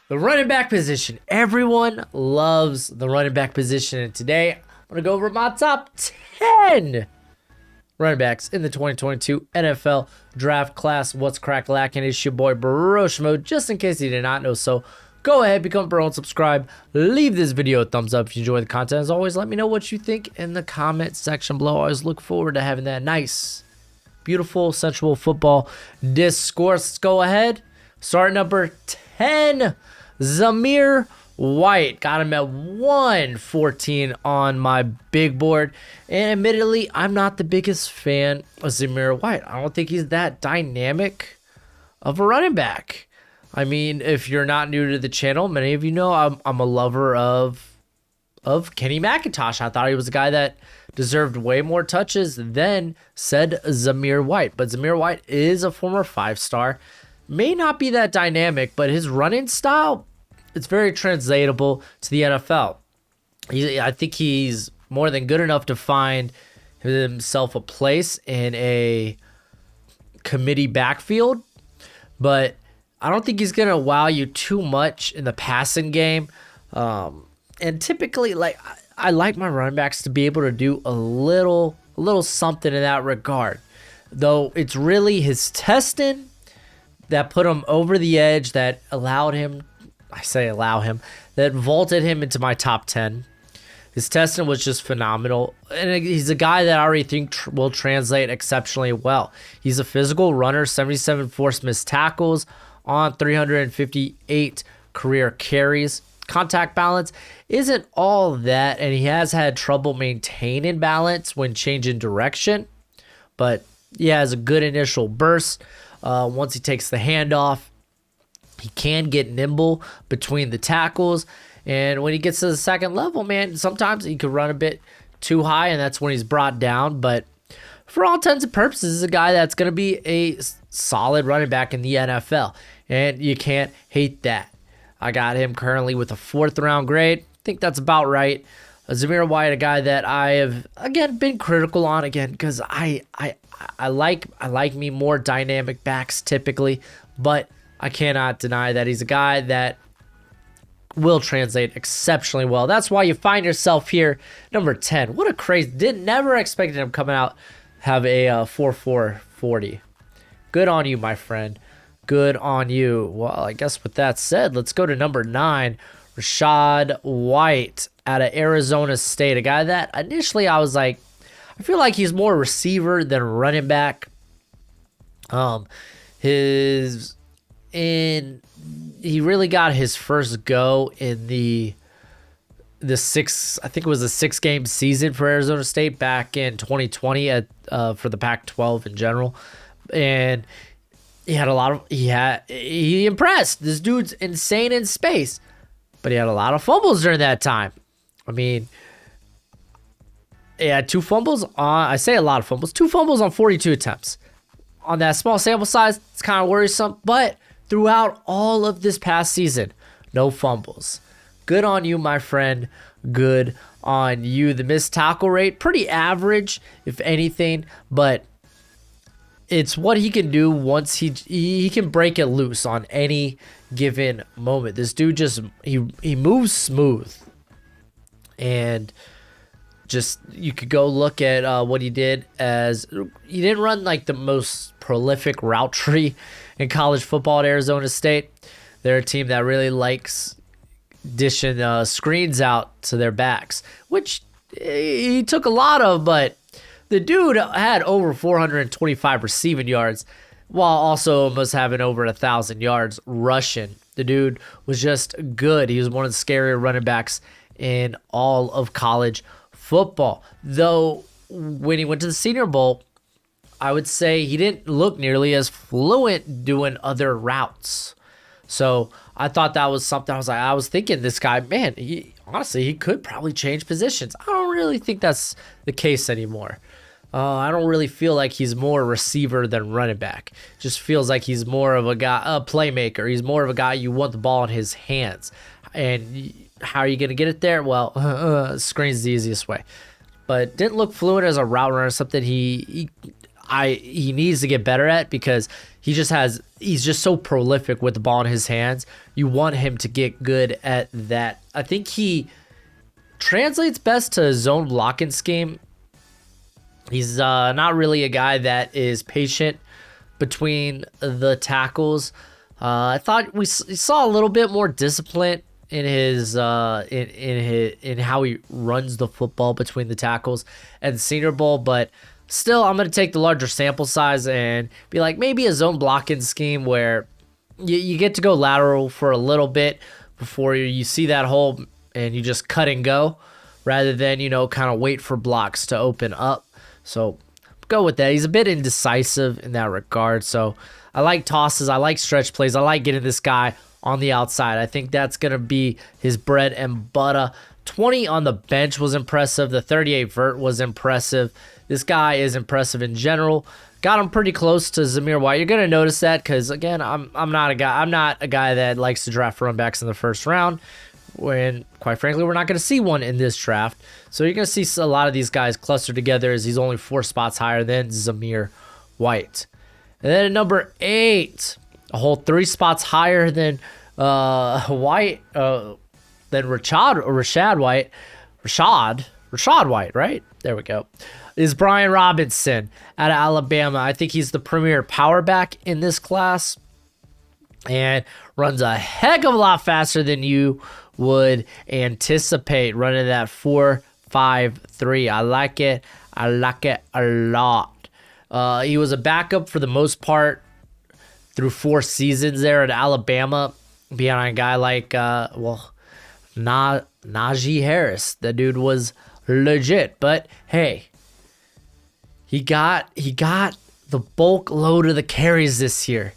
The running back position. Everyone loves the running back position. And today, I'm going to go over my top 10 running backs in the 2022 NFL Draft Class. What's crack lacking? It's your boy Broshmo. Just in case you did not know so, go ahead, become a bro and subscribe. Leave this video a thumbs up if you enjoy the content. As always, let me know what you think in the comment section below. I always look forward to having that nice, beautiful, sensual football discourse. Let's go ahead. Start number 10. Zamir White. Got him at 114 on my big board. And admittedly, I'm not the biggest fan of Zamir White. I don't think he's that dynamic of a running back. I mean, if you're not new to the channel, many of you know I'm a lover of Kenny McIntosh. I thought he was a guy that deserved way more touches than said Zamir White. But Zamir White is a former 5-star. May not be that dynamic, but his running style, it's very translatable to the NFL. I think he's more than good enough to find himself a place in a committee backfield, but I don't think he's going to wow you too much in the passing game. And typically, I like my running backs to be able to do a little something in that regard. Though it's really his testing that put him over the edge, that that vaulted him into my top 10. His testing was just phenomenal. And he's a guy that I already think will translate exceptionally well. He's a physical runner, 77 forced missed tackles on 358 career carries. Contact balance isn't all that, and he has had trouble maintaining balance when changing direction. But he has a good initial burst. Once he takes the handoff, he can get nimble between the tackles. And when he gets to the second level, man, sometimes he could run a bit too high, and that's when he's brought down. But for all intents and purposes, he's a guy that's going to be a solid running back in the NFL. And you can't hate that. I got him currently with a 4th round grade. I think that's about right. Zamir White, a guy that I have, again, been critical on again because I like me more dynamic backs typically, but I cannot deny that he's a guy that will translate exceptionally well. That's why you find yourself here, number 10. What a crazy, never expected him coming out, have a 4.4 40. Good on you, my friend. Good on you. Well, I guess with that said, let's go to number 9, Rachaad White out of Arizona State. A guy that initially I was like, I feel like he's more receiver than running back. He really got his first go in the 6-game season for Arizona State back in 2020 for the Pac-12 in general. And he impressed. This dude's insane in space, but he had a lot of fumbles during that time. I mean, he had 2 fumbles on, I say a lot of fumbles, 2 fumbles on 42 attempts. On that small sample size, it's kind of worrisome, but throughout all of this past season, no fumbles. Good on you, my friend. Good on you. The missed tackle rate, pretty average, if anything, but it's what he can do once he can break it loose on any given moment. This dude just, he moves smooth. And just, you could go look at what he did he didn't run like the most prolific route tree in college football at Arizona State. They're a team that really likes dishing screens out to their backs, which he took a lot of, but the dude had over 425 receiving yards while also almost having over 1,000 yards rushing. The dude was just good. He was one of the scarier running backs in all of college football. Though when he went to the Senior Bowl, I would say he didn't look nearly as fluent doing other routes. So I thought that was something. I was thinking this guy, man, he could probably change positions. I don't really think that's the case anymore. I don't really feel like he's more receiver than running back. Just feels like he's more of a guy, a playmaker. He's more of a guy you want the ball in his hands. And how are you going to get it there? Well, screen's the easiest way. But didn't look fluent as a route runner, something he needs to get better at, because he's just so prolific with the ball in his hands. You want him to get good at that. I think he translates best to zone blocking scheme. He's not really a guy that is patient between the tackles. I thought we saw a little bit more discipline in his in how he runs the football between the tackles at the Senior Bowl, but still, I'm going to take the larger sample size and be like, maybe a zone blocking scheme where you get to go lateral for a little bit before you see that hole and you just cut and go, rather than, kind of wait for blocks to open up. So go with that. He's a bit indecisive in that regard. So I like tosses. I like stretch plays. I like getting this guy on the outside. I think that's going to be his bread and butter. 20 on the bench was impressive. The 38 vert was impressive. This guy is impressive in general. Got him pretty close to Zamir White. You're going to notice that because, again, I'm not a guy that likes to draft run backs in the first round, when, quite frankly, we're not going to see one in this draft. So you're going to see a lot of these guys clustered together, as he's only 4 spots higher than Zamir White. And then at number 8, a whole 3 spots higher than White, than Rachaad White, right? There we go. Is Brian Robinson out of Alabama. I think he's the premier power back in this class and runs a heck of a lot faster than you would anticipate, running that 4.53. I like it. I like it a lot. He was a backup for the most part through 4 seasons there at Alabama, behind a guy like, Najee Harris. The dude was legit, but hey, he got the bulk load of the carries this year.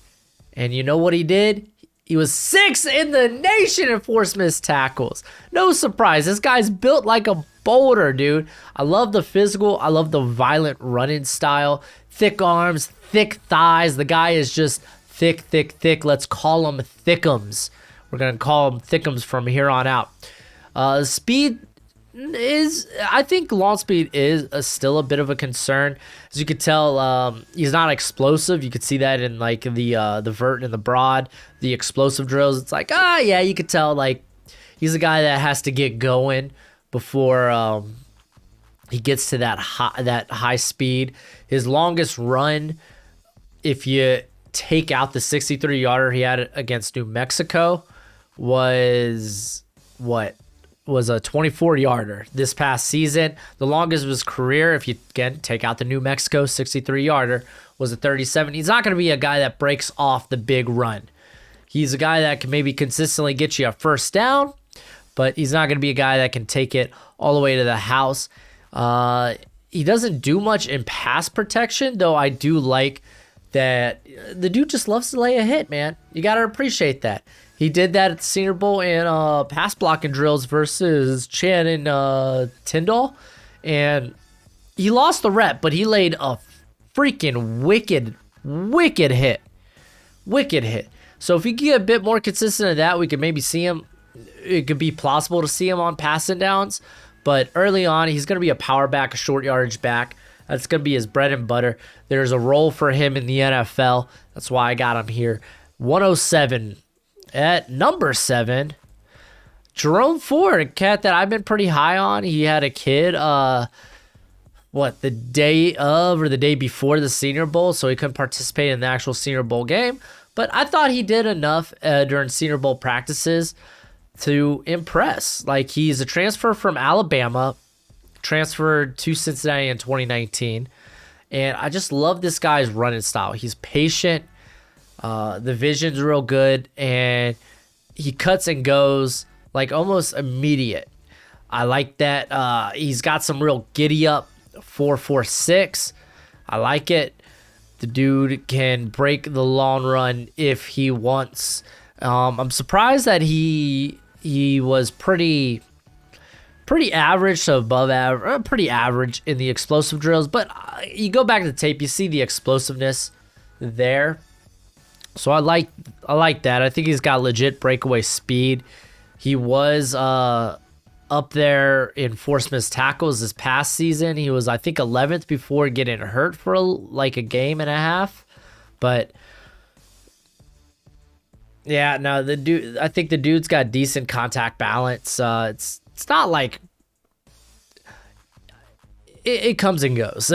And you know what he did? He was 6th in the nation in forced missed tackles. No surprise. This guy's built like a boulder, dude. I love the physical. I love the violent running style. Thick arms, thick thighs. The guy is just thick. Let's call him Thickums. We're going to call him Thickums from here on out. Speed is, I think long speed is still a bit of a concern. As you could tell, he's not explosive. You could see that in like the vert and the broad, the explosive drills. It's like, yeah, you could tell like he's a guy that has to get going before he gets to that high speed. His longest run, if you take out the 63-yarder he had against New Mexico, was a 24-yarder this past season. The longest of his career, if you, again, take out the New Mexico 63-yarder, was a 37. He's not going to be a guy that breaks off the big run. He's a guy that can maybe consistently get you a first down, but he's not going to be a guy that can take it all the way to the house. He doesn't do much in pass protection, though I do like that the dude just loves to lay a hit, man. You got to appreciate that. He did that at the Senior Bowl in pass blocking drills versus Chan and Tyndall, and he lost the rep, but he laid a freaking wicked hit. So if he get a bit more consistent of that, we could maybe see him. It could be possible to see him on passing downs, but early on, he's going to be a power back, a short yardage back. That's going to be his bread and butter. There's a role for him in the NFL. That's why I got him here. 107. At number 7, Jerome Ford, a cat that I've been pretty high on. He had a kid, the day of or the day before the Senior Bowl, so he couldn't participate in the actual Senior Bowl game. But I thought he did enough during Senior Bowl practices to impress. Like, he's a transfer from Alabama, transferred to Cincinnati in 2019, and I just love this guy's running style. He's patient. The vision's real good, and he cuts and goes like almost immediate. I like that. He's got some real giddy up 4.46. I like it. The dude can break the long run if he wants. I'm surprised that he was pretty average to above average, pretty average in the explosive drills. But you go back to the tape, you see the explosiveness there. So I like that. I think he's got legit breakaway speed. He was up there in forced missed tackles this past season. He was, I think, 11th before getting hurt for like a game and a half. But yeah, no, I think the dude's got decent contact balance. It's not like it comes and goes.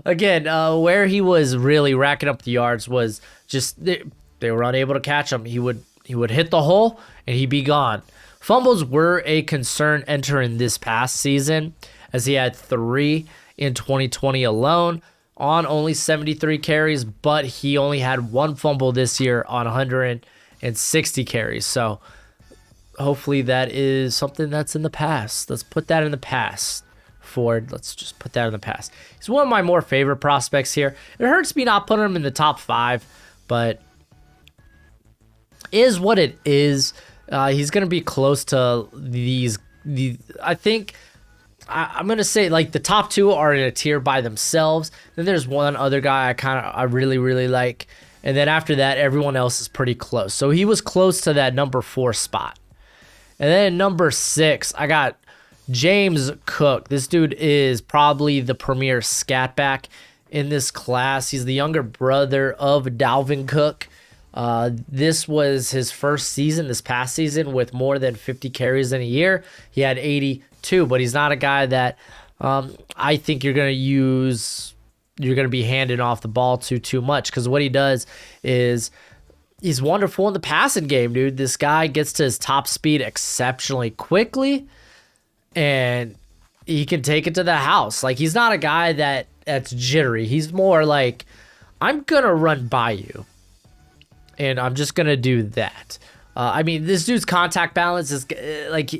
Again, where he was really racking up the yards was just they were unable to catch him. He would hit the hole and he'd be gone. Fumbles were a concern entering this past season, as he had 3 in 2020 alone on only 73 carries, but he only had 1 fumble this year on 160 carries. So hopefully that is something that's in the past. Let's put that in the past. Ford, let's just put that in the past. He's one of my more favorite prospects here. It hurts me not putting him in the top 5, but is what it is. He's going to be close to these. I think I'm going to say like the top 2 are in a tier by themselves. Then there's one other guy I really, really like. And then after that, everyone else is pretty close. So he was close to that number 4 spot. And then number 6, I got James Cook. This dude is probably the premier scat back in this class. He's the younger brother of Dalvin Cook. This was his first season, this past season, with more than 50 carries in a year. He had 82, but he's not a guy that I think you're going to be handing off the ball to too much, because what he does is he's wonderful in the passing game, dude. This guy gets to his top speed exceptionally quickly, and he can take it to the house. Like, he's not a guy that's jittery. He's more like, I'm going to run by you, and I'm just going to do that. I mean, this dude's contact balance is like,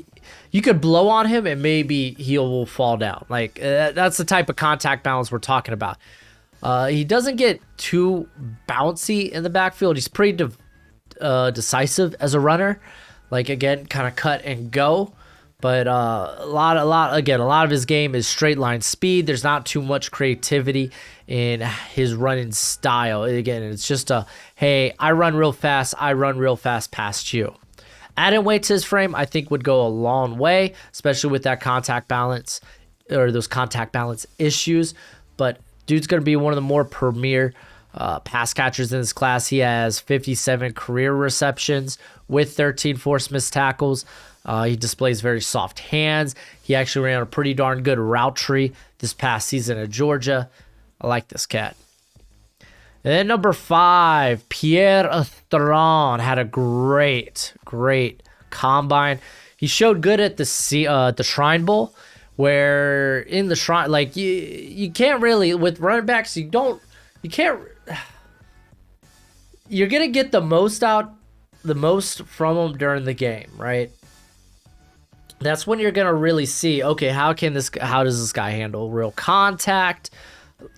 you could blow on him and maybe he will fall down. Like, that's the type of contact balance we're talking about. He doesn't get too bouncy in the backfield. He's pretty decisive as a runner. Like, again, kind of cut and go. But a lot of his game is straight line speed. There's not too much creativity in his running style. Again, it's just hey, I run real fast past you. Adding weight to his frame, I think, would go a long way, especially with that contact balance or those contact balance issues. But dude's going to be one of the more premier pass catchers in this class. He has 57 career receptions with 13 forced missed tackles. He displays very soft hands. He actually ran a pretty darn good route tree this past season at Georgia. I like this cat. And then number 5, Pierre Theron had a great combine. He showed good at the Shrine Bowl, where in the Shrine, like you can't really, with running backs, you're gonna get the most from them during the game, right? That's when you're gonna really see, okay, how does this guy handle real contact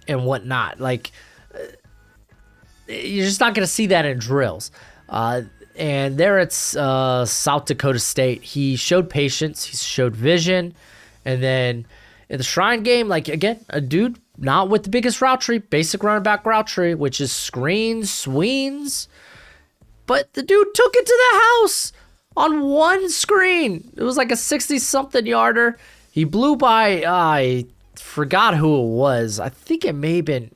and whatnot? Like, you're just not gonna see that in drills. And there at South Dakota State, he showed patience, he showed vision, and then in the Shrine game, like, again, a dude not with the biggest route tree, basic running back route tree, which is screens, sweens, but the dude took it to the house on one screen. It was like a 60-something yarder. He blew by, I forgot who it was. I think it may have been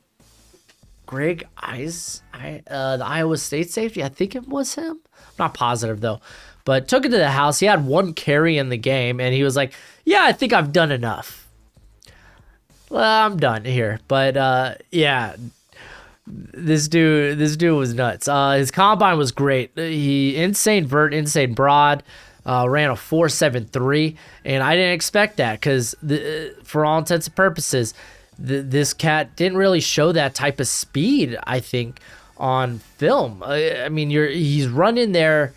Greg the Iowa State safety. I think it was him. I'm not positive, though. But took it to the house. He had 1 carry in the game, and he was like, yeah, I think I've done enough. Well, I'm done here. But, yeah, this dude was nuts. His combine was great. He insane vert, insane broad, ran a 4.73, and I didn't expect that because for all intents and purposes, this cat didn't really show that type of speed, I think, on film. I mean, he's running there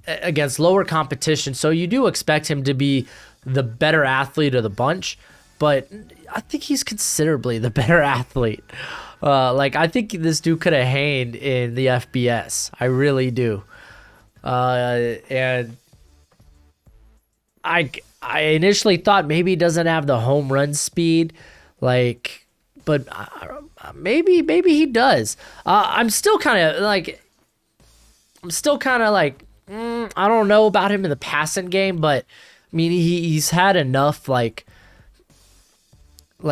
against lower competition, so you do expect him to be the better athlete of the bunch, but I think he's considerably the better athlete. Like, I think this dude could have hanged in the FBS. I really do. And I initially thought maybe he doesn't have the home run speed, like, but maybe he does. I'm still kind of like I don't know about him in the passing game, but I mean, he's had enough, like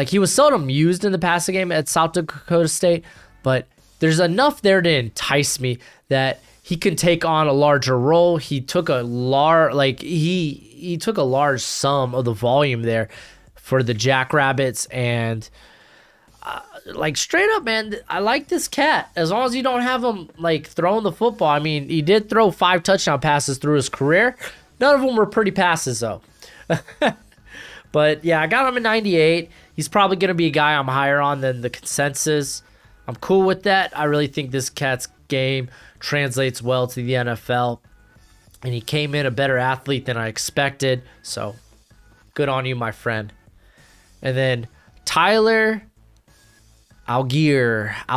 he was seldom used in the passing game at South Dakota State, but there's enough there to entice me that he can take on a larger role. He took a he took a large sum of the volume there for the Jackrabbits, and like straight up, man, I like this cat. As long as you don't have him like throwing the football. I mean, he did throw 5 touchdown passes through his career. None of them were pretty passes though. But yeah, I got him at 98. He's probably going to be a guy I'm higher on than the consensus. I'm cool with that. I really think this cat's game translates well to the NFL. And he came in a better athlete than I expected. So good on you, my friend. And then Tyler Algier. I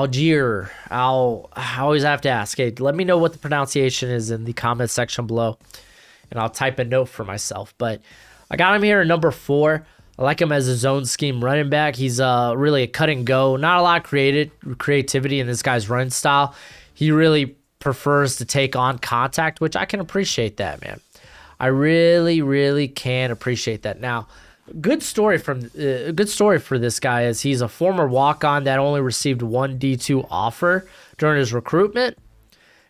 always have to ask. Hey, let me know what the pronunciation is in the comment section below. And I'll type a note for myself. But I got him here at number 4. I like him as a zone scheme running back. He's really a cut and go. Not a lot of creativity in this guy's run style. He really prefers to take on contact, which I can appreciate that, man. I really, really can appreciate that. Now, good story for this guy is he's a former walk-on that only received one D2 offer during his recruitment.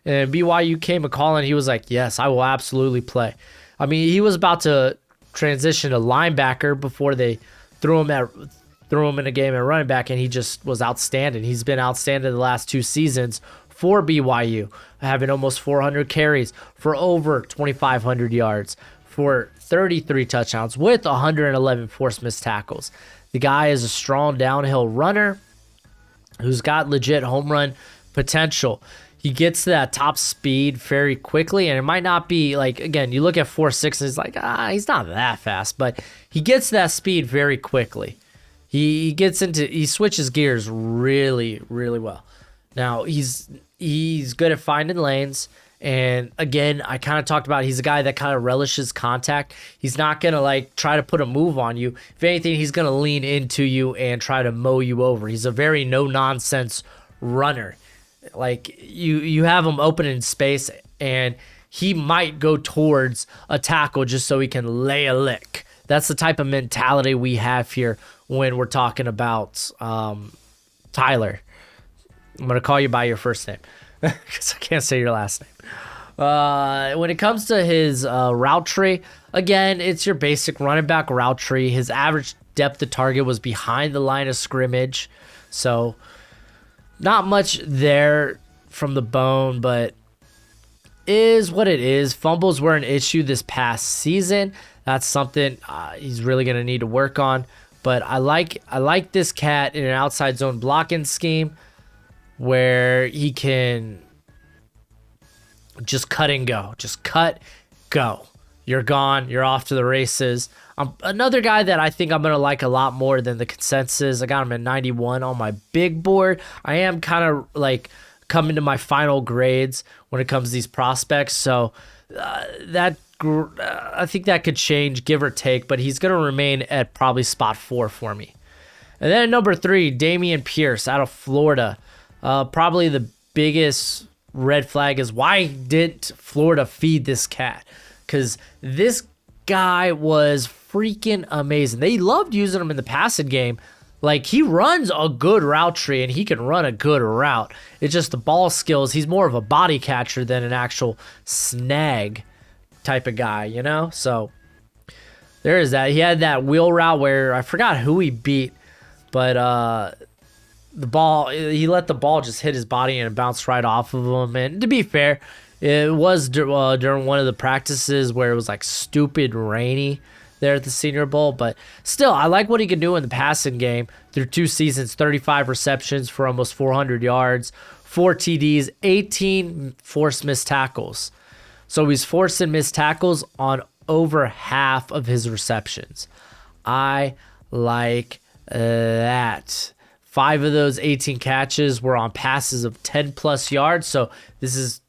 And BYU came a call and he was like, yes, I will absolutely play. I mean, he was about to transition to linebacker before they threw him in a game at running back, and he just was outstanding. He's been outstanding the last 2 seasons for BYU, having almost 400 carries for over 2,500 yards for 33 touchdowns with 111 forced missed tackles. The guy is a strong downhill runner who's got legit home run potential. He gets to that top speed very quickly, and it might not be like, again, you look at 4.6 and it's like, he's not that fast, but he gets that speed very quickly. He switches gears really, really well. Now, he's good at finding lanes, and again, I kind of talked about he's a guy that kind of relishes contact. He's not going to like try to put a move on you. If anything, he's going to lean into you and try to mow you over. He's a very no-nonsense runner. Like you have him open in space, and he might go towards a tackle just so he can lay a lick. That's the type of mentality we have here when we're talking about Tyler. I'm going to call you by your first name because I can't say your last name. When it comes to his route tree, again, it's your basic running back route tree. His average depth of target was behind the line of scrimmage, so not much there from the bone, but is what it is. Fumbles were an issue this past season. That's something he's really going to need to work on. But I like this cat in an outside zone blocking scheme where he can just cut and go. Just cut, go. You're gone. You're off to the races. Another guy that I think I'm going to like a lot more than the consensus. I got him at 91 on my big board. I am kind of like coming to my final grades when it comes to these prospects. So I think that could change, give or take, but he's going to remain at probably spot 4 for me. And then at number 3, Dameon Pierce out of Florida. Probably the biggest red flag is why didn't Florida feed this cat? Because this guy was freaking amazing. They loved using him in the passing game. Like, he runs a good route tree, and he can run a good route. It's just the ball skills. He's more of a body catcher than an actual snag type of guy, you know? So there is that. He had that wheel route where I forgot who he beat, but he let the ball just hit his body and it bounced right off of him. And to be fair, it was during one of the practices where it was like stupid rainy there at the Senior Bowl, but still, I like what he can do in the passing game. Through 2 seasons, 35 receptions for almost 400 yards, 4 TDs, 18 forced missed tackles. So he's forcing missed tackles on over half of his receptions. I like that. 5 of those 18 catches were on passes of 10 plus yards. So this is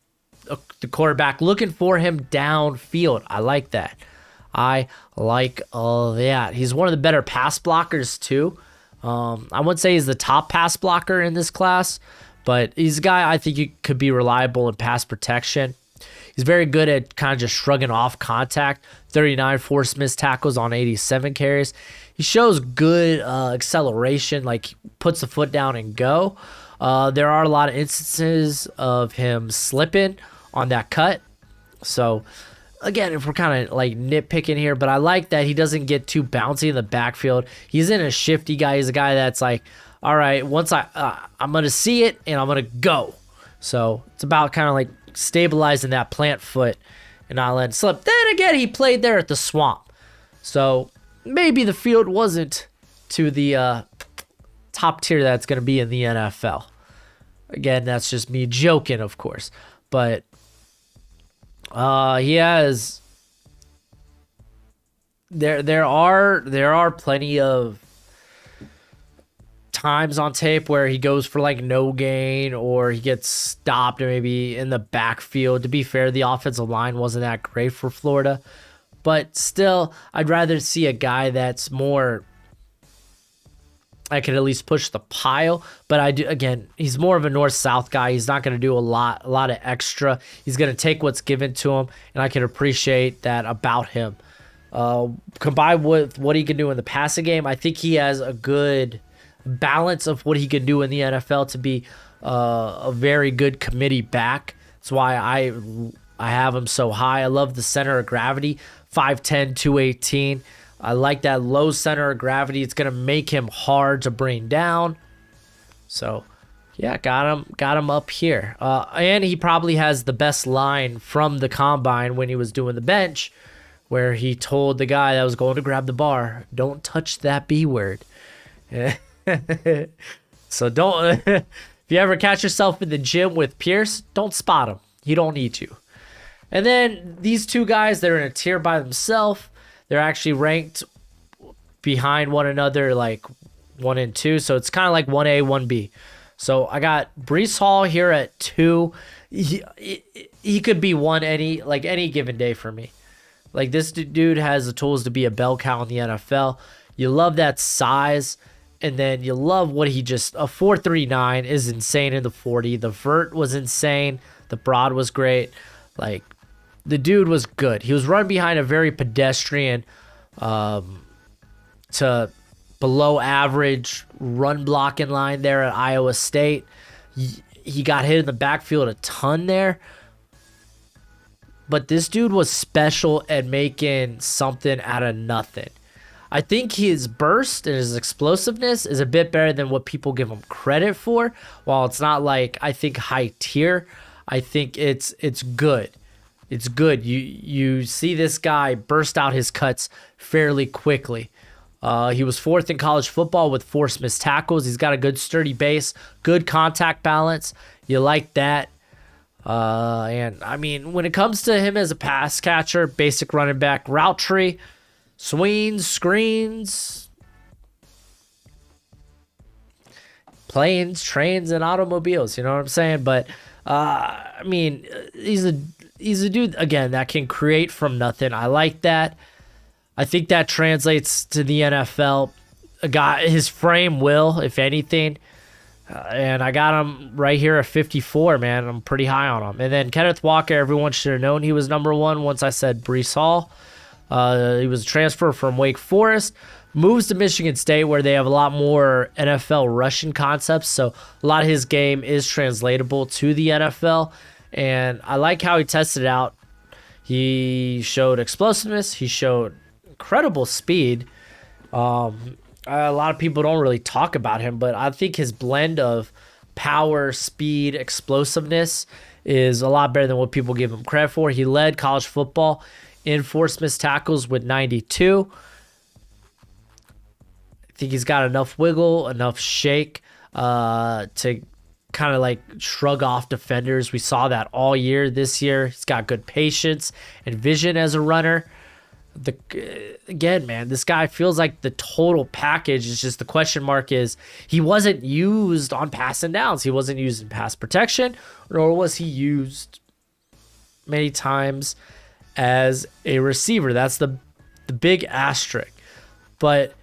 the quarterback looking for him downfield. I like that. I like all that. He's one of the better pass blockers too. I wouldn't say he's the top pass blocker in this class, but he's a guy I think you could be reliable in pass protection. He's very good at kind of just shrugging off contact. 39 forced missed tackles on 87 carries. He shows good acceleration, like puts the foot down and go. There are a lot of instances of him slipping on that cut. So, again, if we're kind of like nitpicking here, but I like that he doesn't get too bouncy in the backfield. He's in a shifty guy. He's a guy that's like, all right, once I'm going to see it and I'm going to go. So it's about kind of like stabilizing that plant foot and not letting it slip. Then again, he played there at the Swamp. So maybe the field wasn't to the top tier that's going to be in the NFL. Again, that's just me joking, of course. But he has... There are plenty of times on tape where he goes for like no gain or he gets stopped or maybe in the backfield. To be fair, the offensive line wasn't that great for Florida, but still I'd rather see a guy that's more, I could at least push the pile. But I do, again, he's more of a north-south guy. He's not going to do a lot of extra. He's going to take what's given to him, and I can appreciate that about him. Combined with what he can do in the passing game, I think he has a good balance of what he can do in the NFL to be a very good committee back. That's why I have him so high. I love the center of gravity, 5'10", 218. I like that low center of gravity. It's going to make him hard to bring down. So, yeah, got him up here. And he probably has the best line from the combine when he was doing the bench, where he told the guy that was going to grab the bar, don't touch that B word. So don't, if you ever catch yourself in the gym with Pierce, don't spot him. You don't need to. And then these two guys, they're in a tier by themselves. They're actually ranked behind one another, like 1 and 2. So it's kind of like 1A, 1B. So I got Breece Hall here at 2. He could be 1 any given day for me. Like, this dude has the tools to be a bell cow in the NFL. You love that size. And then you love what he just... A 4.39 is insane in the 40. The vert was insane. The broad was great. Like, the dude was good. He was running behind a very pedestrian to below average run blocking line there at Iowa State. He got hit in the backfield a ton there. But this dude was special at making something out of nothing. I think his burst and his explosiveness is a bit better than what people give him credit for. While it's not like, I think, high tier, I think it's good. It's good. You see this guy burst out his cuts fairly quickly. He was 4th in college football with forced missed tackles. He's got a good sturdy base, good contact balance. You like that. And I mean, when it comes to him as a pass catcher, basic running back, route tree, swings, screens, planes, trains, and automobiles. You know what I'm saying? But I mean, he's a dude again that can create from nothing. I like that. I think that translates to the NFL. A guy, his frame will, if anything. And I got him right here at 54, man. I'm pretty high on him. And then Kenneth Walker, everyone should have known he was number 1 once I said Breece Hall. He was a transfer from Wake Forest, moves to Michigan State where they have a lot more NFL rushing concepts. So a lot of his game is translatable to the NFL. And I like how he tested it out. He showed explosiveness. He showed incredible speed. A lot of people don't really talk about him, but I think his blend of power, speed, explosiveness is a lot better than what people give him credit for. He led college football in forced missed tackles with 92. I think he's got enough wiggle, enough shake to kind of like shrug off defenders. We saw that all year this year. He's got good patience and vision as a runner. Again, man, this guy feels like the total package. It's just the question mark is he wasn't used on passing downs. He wasn't used in pass protection, nor was he used many times as a receiver. That's the big asterisk. But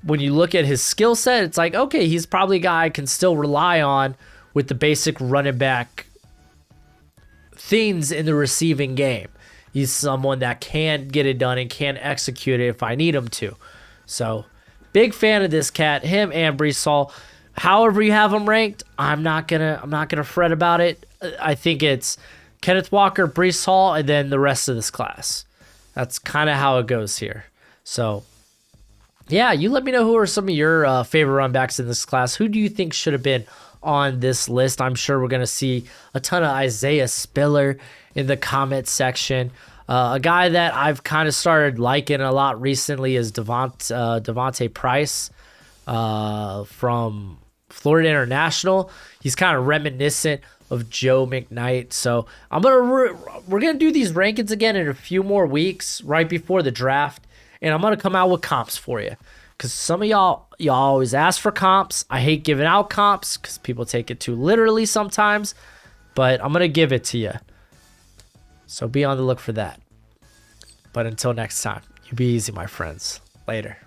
when you look at his skill set, it's like, okay, he's probably a guy I can still rely on with the basic running back things in the receiving game. He's someone that can get it done and can execute it if I need him to. So, big fan of this cat, him and Breece Hall. However you have them ranked, I'm not gonna fret about it. I think it's Kenneth Walker, Breece Hall, and then the rest of this class. That's kind of how it goes here. So, yeah, you let me know who are some of your favorite run backs in this class. Who do you think should have been on this list? I'm sure we're going to see a ton of Isaiah Spiller in the comment section. A guy that I've kind of started liking a lot recently is Devontae Price from Florida International. He's kind of reminiscent of Joe McKnight. So we're gonna do these rankings again in a few more weeks, right before the draft, and I'm gonna come out with comps for you. Because some of y'all always ask for comps. I hate giving out comps because people take it too literally sometimes. But I'm going to give it to you. So be on the look for that. But until next time, you be easy, my friends. Later.